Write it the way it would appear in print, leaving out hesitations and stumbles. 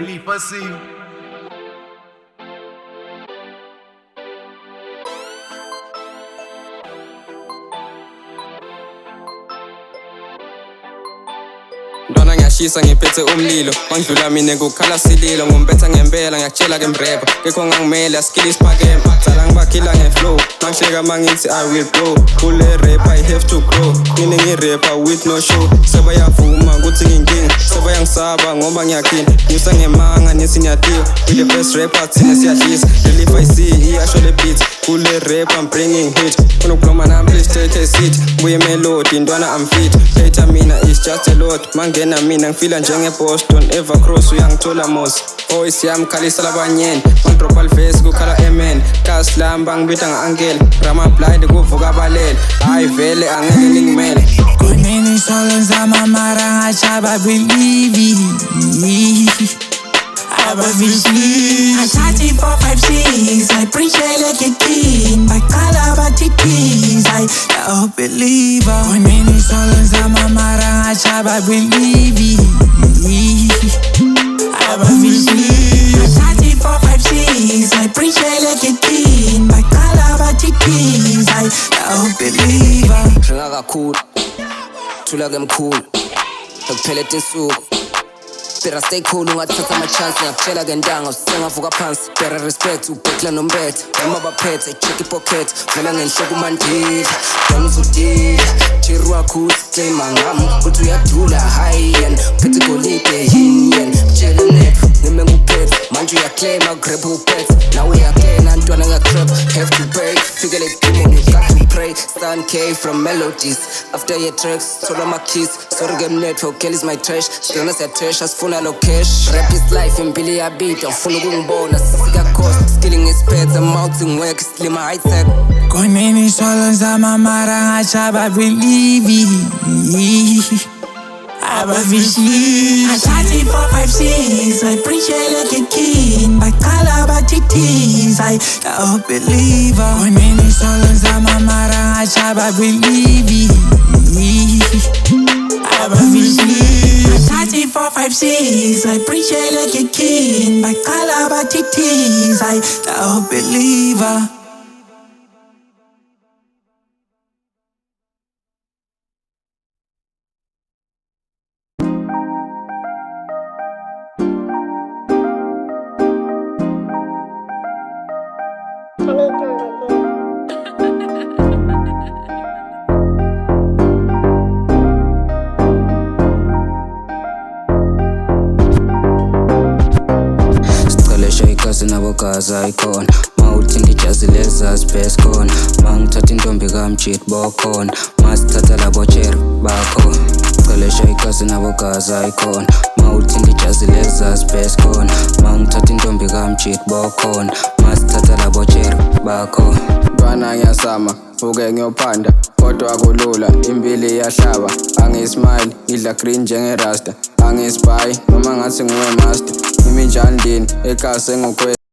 Relief, I see you. Ntwana ngiyashisa ngiphethe umlilo Wangidlula mina ngukhala sililo Ngumpetha ngempela ngiyakutshela ke mrapper Kekho ngangimele askili isiphakeme Sala ngibakhila ngeflow Mangihleka mangithi I will blow Kule rap I have to grow Ngine ngirapper with no show Sebayavuma kuthi nginkinga Sebayangisaba ngoba ngiyakhina Ngisa ngemanga nithi ngiyatiwa We the best rapper thina siyadlisa Relief I see iyasho le beat Kule rap I'm bringing hit Unokubloma nami please take a seat Buye melody ntwana I'm fit Hater mina is just a lot Mangena mina ngifila njenge Boston Eva Cross uyangithola mos Voice yami khalisa labanyeni Mandropa alvesi kukhala amen Kaslamba ngibita nga-angel Rama blind kuvuka abalele Hayi vele angeke ningimele Kunini solo nzama mara ngachaba believe Abavishli Ashati 456 I preach like a king Bakala batitis I don't believe Kunini solo nzama mara ngachaba believe Abavishli Ashati 456 I preach like a king Bakala batitis I don't believe Ringa kakhulu Thula ke mkhulu Kuphela tinsuku Better stay cool, ungathatha ama-chance Ngiyakutshela ke ntanga, usengavuka phansi Better respect, ubhekla nombethe Ema baphethe, check ipocket Vela ngenhloko umandila Dona uzudila Chiru wakhulu, claima ngami Uthi uyadula, high end Phethe golide, yin Mtshela nephu, ngime nguphethe Manje uyaclaima, grab uphethe Now uyakena, ntwana ngagrab Have to break, fikele kudimo You got to pray, Stan K from Melodies After your tracks, thola ama-keys Sorry game network, girl is my trash Shilona siyatrash, asifuna lo cash Rap is life, impili yabida Ufuna ukungibona, sisika cost Skilling is pets, I'm out in work Slima high tech Kunini solo nzama mara ngachaba believe Abavishli Ashati 456 I preach like a king Bakala batitis I don't believe Kunini solo nzama mara ngachaba believe Abavishli Ashati 456 I preach like a king Bakala batitis I don't believe Nabogaza ikhona Mawuthinta ijazi lezazi best khona Mangithatha intombi kamjit bokhona Masithatha labo cherry bakho Qalesha igazi nabogaza ikhona Mawuthinta ijazi lezazi best khona Mangithatha intombi kamjit bokhona Masithatha labo cherry bakho Ntwana ngiyasama Fuke ngiyophanda Kodwa kulula impili iyahlaba Angismile idla green njenge rasta Angisbhayi noma ngathi nguwe master Imi njani ndini ekhaya sengukwe